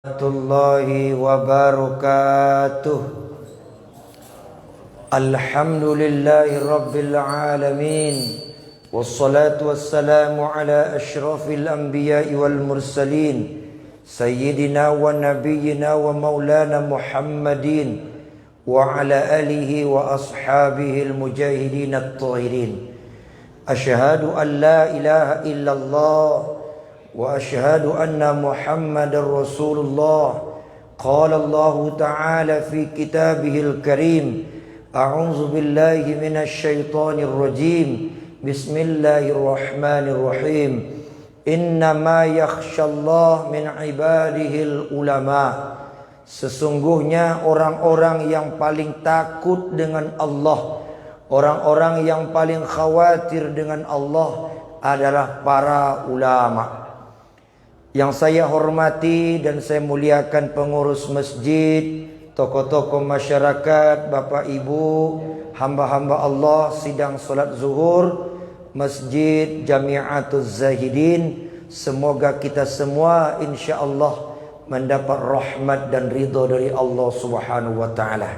Warahmatullahi wabarakatuh. Alhamdulillahi rabbil alamin. Wassalatu wassalamu ala ashrafil anbiya'i wal mursalin, sayyidina wa nabiyyina wa maulana Muhammadin wa ala alihi wa ashabihi al-mujahidin at-tahirin. Asyhadu an la ilaha illallah wa asyhadu anna Muhammadar Rasulullah. Qala Allah Ta'ala fi kitabihil karim, a'udzu billahi minasy syaithanir rajim. Bismillahirrahmanirrahim. Innama yakhshallah min ibadihil ulama. Sesungguhnya orang-orang yang paling takut dengan Allah, orang-orang yang paling khawatir dengan Allah adalah para ulama. Yang saya hormati dan saya muliakan pengurus masjid, tokoh-tokoh masyarakat, bapak ibu, hamba-hamba Allah sidang solat zuhur Masjid Jami'atuz Zahidin. Semoga kita semua insyaAllah mendapat rahmat dan ridha dari Allah Subhanahu wa ta'ala.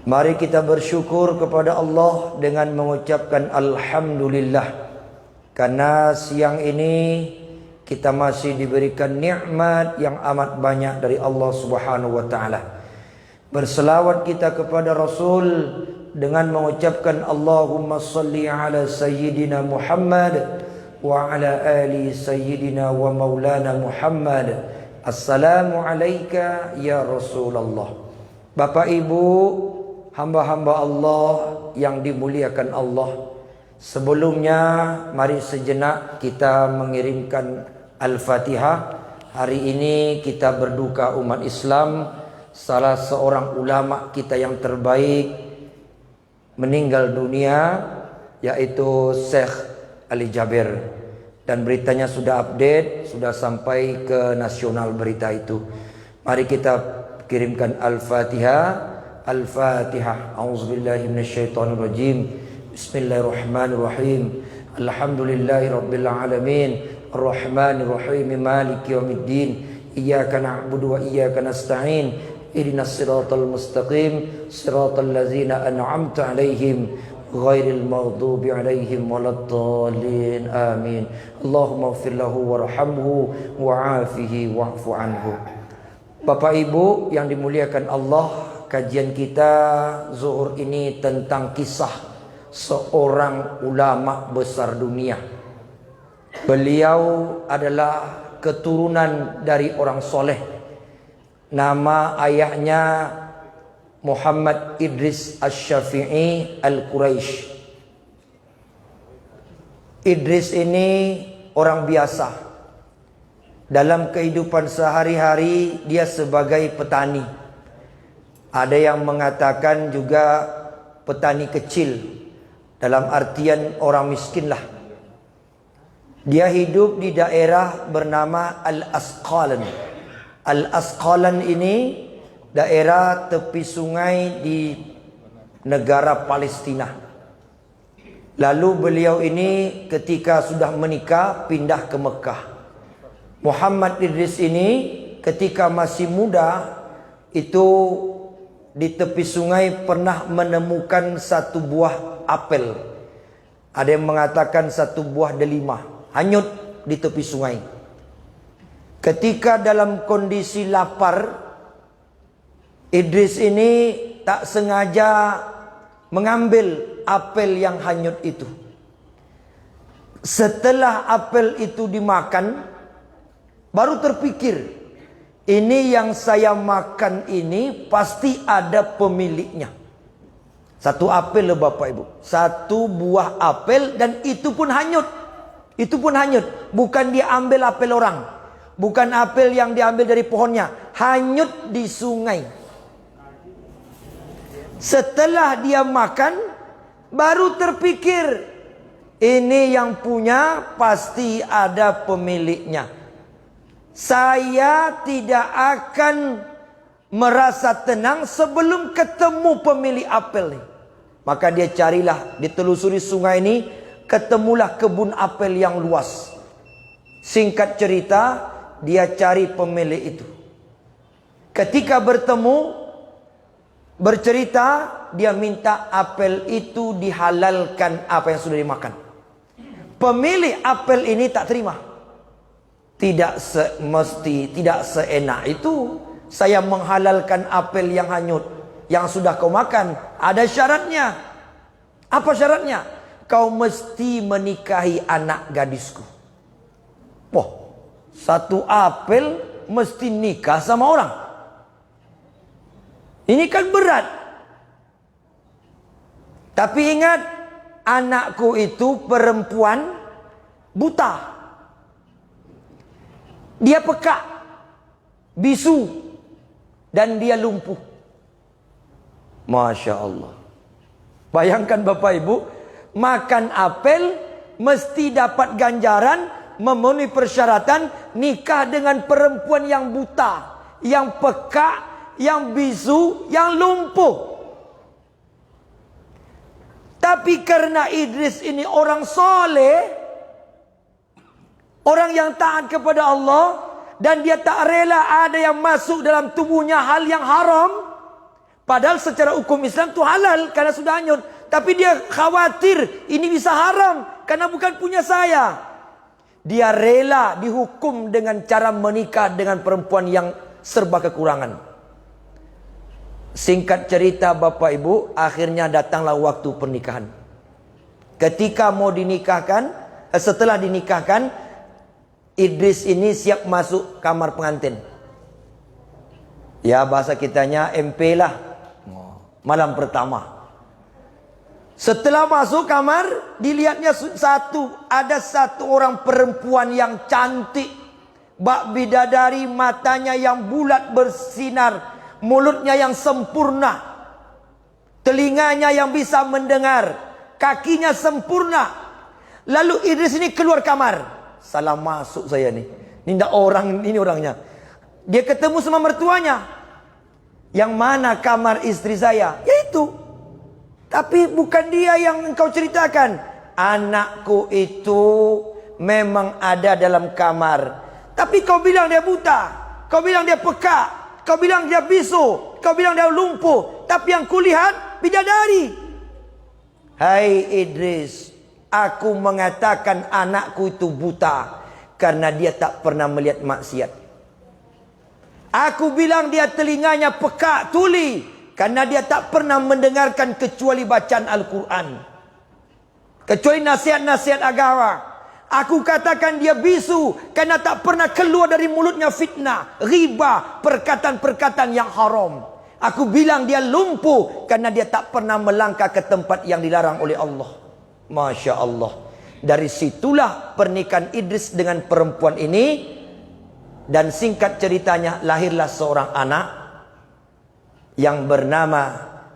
Mari kita bersyukur kepada Allah dengan mengucapkan Alhamdulillah, karena siang ini kita masih diberikan nikmat yang amat banyak dari Allah Subhanahu wa ta'ala. Berselawat kita kepada Rasul dengan mengucapkan Allahumma salli ala Sayyidina Muhammad wa ala ali Sayyidina wa maulana Muhammad. Assalamu alayka ya Rasulullah. Bapak ibu, hamba-hamba Allah yang dimuliakan Allah, sebelumnya mari sejenak kita mengirimkan Al-Fatihah. Hari ini kita berduka umat Islam, salah seorang ulama kita yang terbaik meninggal dunia, yaitu Syekh Ali Jabir. Dan beritanya sudah update, sudah sampai ke nasional berita itu. Mari kita kirimkan Al-Fatihah. Al-Fatihah. A'udzubillahi minasyaitonirrajim. Bismillahirrahmanirrahim. Alhamdulillahi rabbil alamin. Ar-Rahmanir-Rahim. Maliki yaumiddin. Iyyaka na'budu wa iyyaka nasta'in. Ihdinas siratal mustaqim. Siratal ladzina an'amta 'alaihim ghairil maghdubi 'alaihim waladdallin. Amin. Allahumma ighfir lahu warhamhu wa'afihi wa'fu anhu. Bapak Ibu yang dimuliakan Allah, kajian kita zuhur ini tentang kisah seorang ulama besar dunia. Beliau adalah keturunan dari orang soleh. Nama ayahnya Muhammad Idris Asy-Syafi'i Al-Quraisy. Idris ini orang biasa. Dalam kehidupan sehari-hari dia sebagai petani. Ada yang mengatakan juga petani kecil, dalam artian orang miskin lah. Dia hidup di daerah bernama Al-Asqalan. Al-Asqalan ini daerah tepi sungai di negara Palestina. Lalu beliau ini ketika sudah menikah pindah ke Mekah. Muhammad Idris ini ketika masih muda itu di tepi sungai pernah menemukan satu buah apel. Ada yang mengatakan satu buah delima hanyut di tepi sungai. Ketika dalam kondisi lapar, Idris ini tak sengaja mengambil apel yang hanyut itu. Setelah apel itu dimakan, baru terpikir, ini yang saya makan ini pasti ada pemiliknya. Satu apel loh Bapak Ibu. Satu buah apel dan itu pun hanyut. Itu pun hanyut. Bukan dia ambil apel orang. Bukan apel yang diambil dari pohonnya. Hanyut di sungai. Setelah dia makan, baru terpikir, ini yang punya pasti ada pemiliknya. Saya tidak akan merasa tenang sebelum ketemu pemilik apel ini. Maka dia carilah, ditelusuri sungai ini, ketemulah kebun apel yang luas. Singkat cerita, dia cari pemilik itu. Ketika bertemu, bercerita, dia minta apel itu dihalalkan apa yang sudah dimakan. Pemilik apel ini tak terima. Tidak semesti, tidak seenak itu saya menghalalkan apel yang hanyut, yang sudah kau makan. Ada syaratnya. Apa syaratnya? Kau mesti menikahi anak gadisku. Wah, satu apel mesti nikah sama orang. Ini kan berat. Tapi ingat, anakku itu perempuan buta. Dia pekak, bisu, dan dia lumpuh. Masya Allah. Bayangkan Bapak Ibu, makan apel mesti dapat ganjaran, memenuhi persyaratan, nikah dengan perempuan yang buta, yang pekak, yang bisu, yang lumpuh. Tapi karena Idris ini orang soleh, orang yang taat kepada Allah, dan dia tak rela ada yang masuk dalam tubuhnya hal yang haram. Padahal secara hukum Islam itu halal karena sudah hanyut. Tapi dia khawatir ini bisa haram karena bukan punya saya. Dia rela dihukum dengan cara menikah dengan perempuan yang serba kekurangan. Singkat cerita Bapak Ibu, akhirnya datanglah waktu pernikahan. Ketika mau dinikahkan, setelah dinikahkan, Idris ini siap masuk kamar pengantin. Ya bahasa kitanya MP lah. Malam pertama. Setelah masuk kamar, dilihatnya ada satu orang perempuan yang cantik, bak bidadari, matanya yang bulat bersinar, mulutnya yang sempurna, telinganya yang bisa mendengar, kakinya sempurna. Lalu Idris ini keluar kamar. Salah masuk saya nih. Ini tidak orang, ini orangnya. Dia ketemu sama mertuanya. Yang mana kamar istri saya? Yaitu. Tapi bukan dia yang engkau ceritakan. Anakku itu memang ada dalam kamar. Tapi kau bilang dia buta. Kau bilang dia pekak. Kau bilang dia bisu. Kau bilang dia lumpuh. Tapi yang kulihat bidadari. Hai Idris, aku mengatakan anakku itu buta karena dia tak pernah melihat maksiat. Aku bilang dia telinganya pekak, tuli, karena dia tak pernah mendengarkan kecuali bacaan Al-Quran, kecuali nasihat-nasihat agama. Aku katakan dia bisu karena tak pernah keluar dari mulutnya fitnah, riba, perkataan-perkataan yang haram. Aku bilang dia lumpuh karena dia tak pernah melangkah ke tempat yang dilarang oleh Allah. Masya Allah. Dari situlah pernikahan Idris dengan perempuan ini. Dan singkat ceritanya, lahirlah seorang anak yang bernama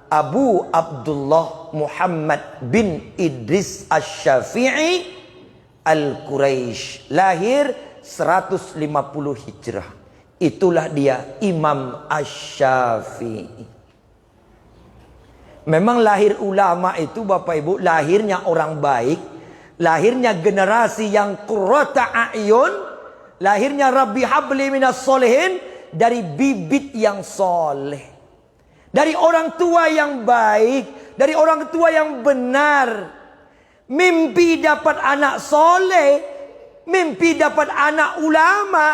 Abu Abdullah Muhammad bin Idris Asy-Syafi'i Al-Quraisy. Lahir 150 Hijrah. Itulah dia Imam Asy-Syafi'i. Memang lahir ulama itu Bapak Ibu, lahirnya orang baik, lahirnya generasi yang qurrata a'yun, lahirnya Rabbi habli minas solehin, dari bibit yang soleh, dari orang tua yang baik, dari orang tua yang benar. Mimpi dapat anak soleh, mimpi dapat anak ulama,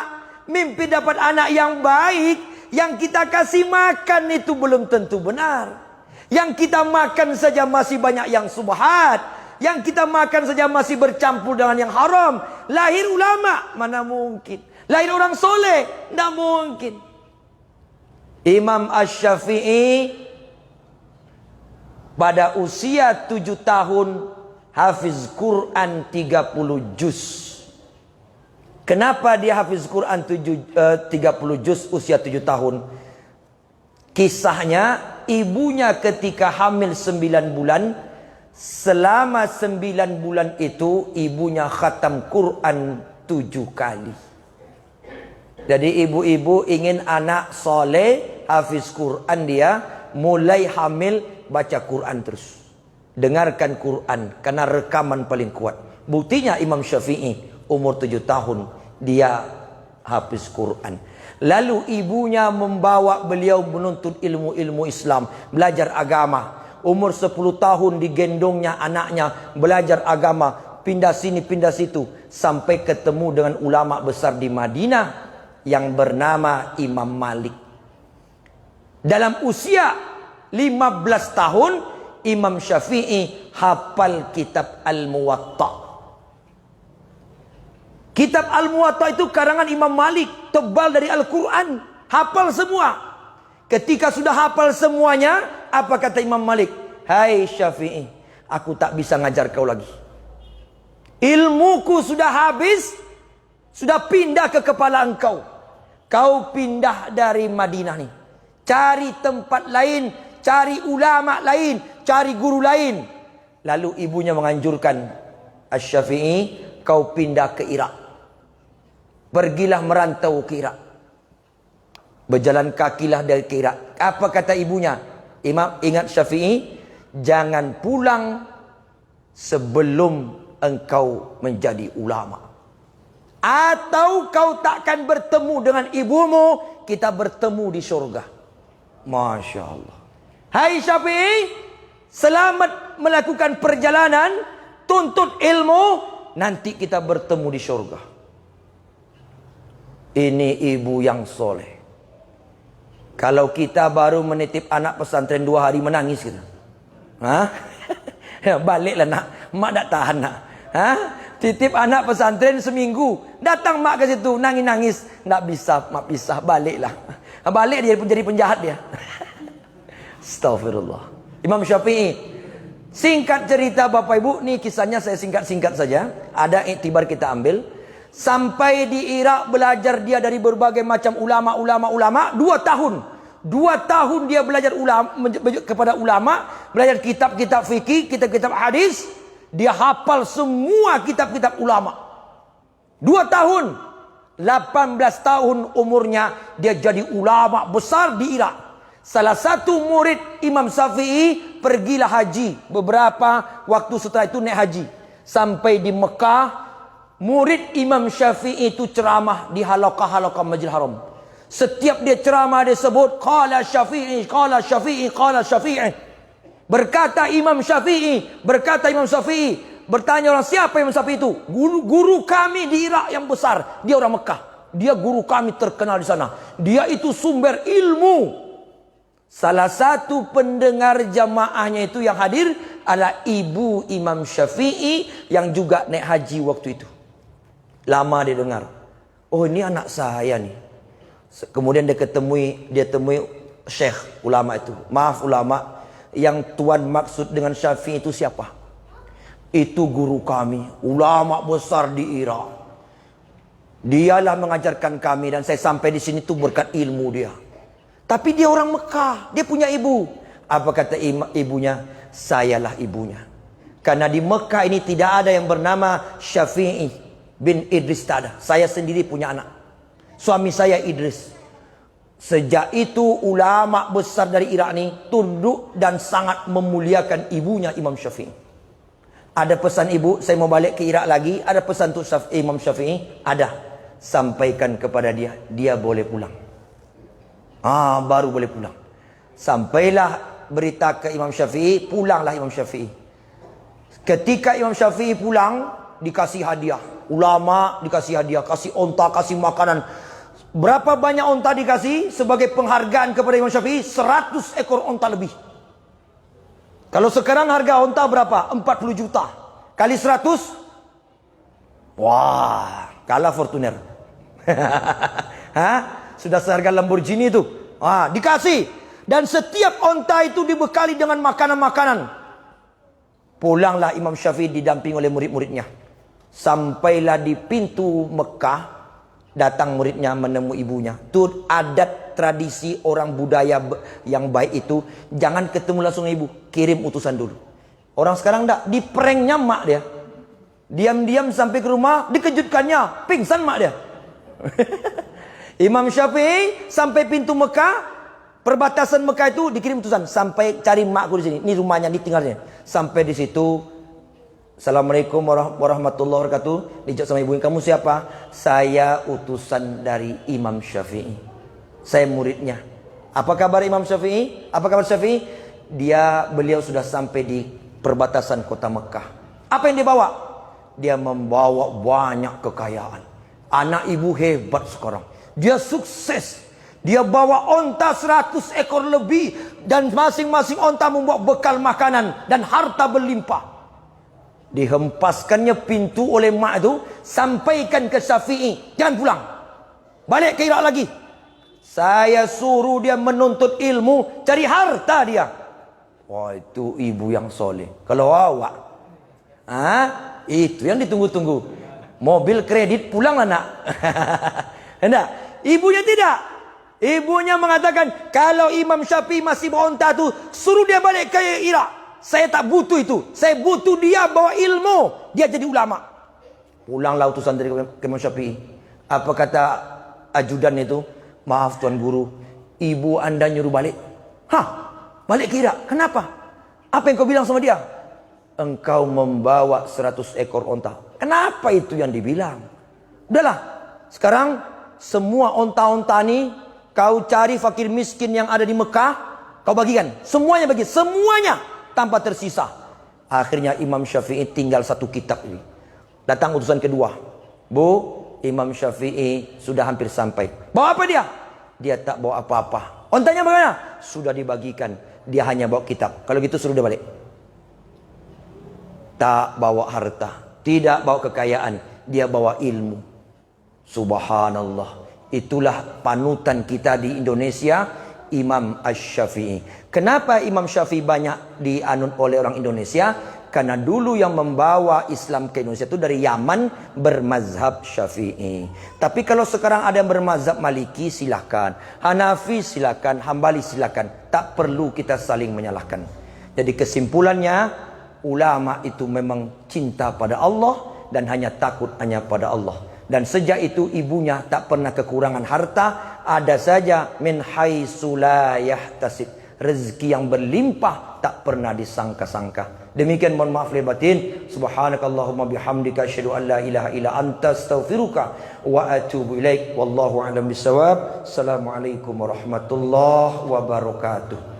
mimpi dapat anak yang baik. Yang kita kasih makan itu belum tentu benar. Yang kita makan saja masih banyak yang subhat. Yang kita makan saja masih bercampur dengan yang haram. Lahir ulama, mana mungkin. Lahir orang soleh, tidak mungkin. Imam Asy-Syafi'i pada usia 7 tahun hafiz Quran 30 juz. Kenapa dia hafiz Quran 30 juz usia 7 tahun? Kisahnya, ibunya ketika hamil 9 bulan, selama 9 bulan itu ibunya khatam Quran 7 kali. Jadi ibu-ibu ingin anak soleh, hafiz Quran, dia mulai hamil baca Quran terus. Dengarkan Quran karena rekaman paling kuat. Buktinya Imam Syafi'i umur 7 tahun dia hafiz Quran. Lalu ibunya membawa beliau menuntut ilmu-ilmu Islam, belajar agama. Umur 10 tahun digendongnya anaknya belajar agama, pindah sini pindah situ, sampai ketemu dengan ulama besar di Madinah yang bernama Imam Malik. Dalam usia 15 tahun Imam Syafi'i hafal kitab Al-Muwatta. Kitab Al-Muwatta itu karangan Imam Malik, tebal dari Al-Quran, hafal semua. Ketika sudah hafal semuanya, apa kata Imam Malik? Hai Syafi'i, aku tak bisa ngajar kau lagi. Ilmuku sudah habis, sudah pindah ke kepala engkau. Kau pindah dari Madinah nih, cari tempat lain, cari ulama lain, cari guru lain. Lalu ibunya menganjurkan, Asy-Syafi'i, kau pindah ke Irak. Pergilah merantau ke Irak. Berjalan kakilah dari ke Irak. Apa kata ibunya? Imam, ingat Syafi'i, jangan pulang sebelum engkau menjadi ulama. Atau kau takkan bertemu dengan ibumu, kita bertemu di surga. Masya Allah. Hai Syafi'i, selamat melakukan perjalanan, tuntut ilmu, nanti kita bertemu di surga. Ini ibu yang soleh. Kalau kita baru menitip anak pesantren 2 hari menangis kita. Hah? Baliklah nak, mak tak tahan nak. Hah? Titip anak pesantren seminggu, datang mak ke situ nangis-nangis, tak bisa mak pisah, baliklah. Balik dia pun jadi penjahat dia. Astagfirullah. Imam Syafi'i, singkat cerita Bapak Ibu, nih kisahnya saya singkat-singkat saja. Ada iktibar kita ambil. Sampai di Irak belajar dia dari berbagai macam ulama. 2 tahun. 2 tahun dia belajar kepada ulama, belajar kitab-kitab fikih, kitab-kitab hadis. Dia hafal semua kitab-kitab ulama. 2 tahun. 18 tahun umurnya dia jadi ulama besar di Irak. Salah satu murid Imam Syafi'i pergilah haji. Beberapa waktu setelah itu naik haji. Sampai di Mekah, murid Imam Syafi'i itu ceramah di halaqah-halaqah Masjidil Haram. Setiap dia ceramah dia sebut qala Syafi'i, qala Syafi'i, qala Syafi'i. Berkata Imam Syafi'i, berkata Imam Syafi'i. Bertanya orang, siapa Imam Syafi'i itu? Guru kami di Irak yang besar. Dia orang Mekah. Dia guru kami terkenal di sana. Dia itu sumber ilmu. Salah satu pendengar jamaahnya itu yang hadir adalah ibu Imam Syafi'i yang juga naik haji waktu itu. Lama dia dengar. Oh, ini anak saya nih. Kemudian dia temui syekh ulama itu. Maaf ulama, yang tuan maksud dengan Syafi'i itu siapa? Itu guru kami, ulama besar di Irak. Dialah mengajarkan kami dan saya sampai di sini tuh berkat ilmu dia. Tapi dia orang Mekah, dia punya ibu. Apa kata ibunya? Sayalah ibunya. Karena di Mekah ini tidak ada yang bernama Syafi'i bin Idris, tak ada. Saya sendiri punya anak. Suami saya Idris. Sejak itu ulama besar dari Irak ini tunduk dan sangat memuliakan ibunya Imam Syafi'i. Ada pesan ibu, saya mau balik ke Irak lagi. Ada pesan untuk Imam Syafi'i? Ada. Sampaikan kepada dia, dia boleh pulang. Baru boleh pulang. Sampailah berita ke Imam Syafi'i, pulanglah Imam Syafi'i. Ketika Imam Syafi'i pulang, dikasih hadiah. Ulama dikasih hadiah, kasih onta, kasih makanan. Berapa banyak onta dikasih sebagai penghargaan kepada Imam Syafi'i? 100 ekor onta lebih. Kalau sekarang harga onta berapa? 40 juta. Kali 100? Wah, kalah Fortuner. Sudah seharga Lamborghini itu. Dikasih. Dan setiap onta itu dibekali dengan makanan-makanan. Pulanglah Imam Syafi'i didamping oleh murid-muridnya. Sampailah di pintu Mekah. Datang muridnya menemui ibunya. Itu adat tradisi orang budaya yang baik itu. Jangan ketemu langsung ibu. Kirim utusan dulu. Orang sekarang enggak. Di pranknya mak dia. Diam-diam sampai ke rumah. Dikejutkannya. Pingsan mak dia. Imam Syafi'i sampai pintu Mekah. Perbatasan Mekah itu dikirim utusan. Sampai cari makku di sini. Ini rumahnya, ini tinggalnya. Sampai di situ. Assalamualaikum warahmatullahi wabarakatuh. Dijawab sama ibu, kamu siapa? Saya utusan dari Imam Syafi'i. Saya muridnya. Apa kabar Imam Syafi'i? Apa kabar Syafi'i? Beliau sudah sampai di perbatasan kota Mekah. Apa yang dia bawa? Dia membawa banyak kekayaan. Anak ibu hebat sekarang. Dia sukses. Dia bawa onta 100 ekor lebih. Dan masing-masing onta membawa bekal makanan dan harta berlimpah. Dihempaskannya pintu oleh mak itu, sampaikan ke Syafi'i, jangan pulang, balik ke Irak lagi. Saya suruh dia menuntut ilmu, cari harta dia. Wah, itu ibu yang soleh. Kalau awak, itu yang ditunggu-tunggu. Mobil kredit, pulanglah nak. Hendak. Ibunya tidak. Ibunya mengatakan, kalau Imam Syafi'i masih bawa onta tu, suruh dia balik ke Irak. Saya tak butuh itu. Saya butuh dia bawa ilmu. Dia jadi ulama. Pulanglah utusan dari Imam Syafi'i. Apa kata ajudan itu? Maaf Tuan Guru, ibu anda nyuruh balik. Hah? Balik ke Irak? Kenapa? Apa yang kau bilang sama dia? Engkau membawa 100 ekor onta. Kenapa itu yang dibilang? Udahlah. Sekarang semua onta-onta ini kau cari fakir miskin yang ada di Mekah. Kau bagikan. Semuanya bagi. Semuanya. Tanpa tersisa. Akhirnya Imam Syafi'i tinggal satu kitab ini. Datang utusan kedua. Bu, Imam Syafi'i sudah hampir sampai. Bawa apa dia? Dia tak bawa apa-apa. Ontanya bagaimana? Sudah dibagikan. Dia hanya bawa kitab. Kalau gitu suruh dia balik. Tak bawa harta. Tidak bawa kekayaan. Dia bawa ilmu. Subhanallah. Itulah panutan kita di Indonesia, Imam Asy-Syafi'i. Kenapa Imam Syafi'i banyak dianut oleh orang Indonesia? Karena dulu yang membawa Islam ke Indonesia itu dari Yaman bermazhab Syafi'i. Tapi kalau sekarang ada yang bermazhab Maliki, silakan. Hanafi silakan, Hambali silakan. Tak perlu kita saling menyalahkan. Jadi kesimpulannya, ulama itu memang cinta pada Allah dan hanya takut hanya pada Allah. Dan sejak itu ibunya tak pernah kekurangan harta. Ada saja min haitsu la yahtasib. Rezeki yang berlimpah tak pernah disangka-sangka. Demikian, mohon maaf lahir batin. Subhanakallahumma bihamdika asyhadu an la ilaha illa anta astaghfiruka wa atubu ilaik. Wallahu a'lam bissawab. Assalamualaikum warahmatullahi wabarakatuh.